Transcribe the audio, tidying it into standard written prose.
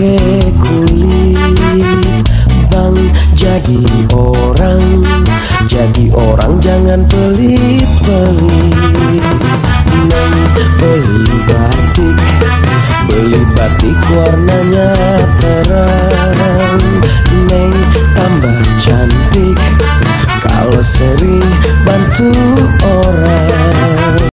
pakai kulit. Bang, jadi orang jangan pelit-pelit. Neng, beli batik warnanya terang.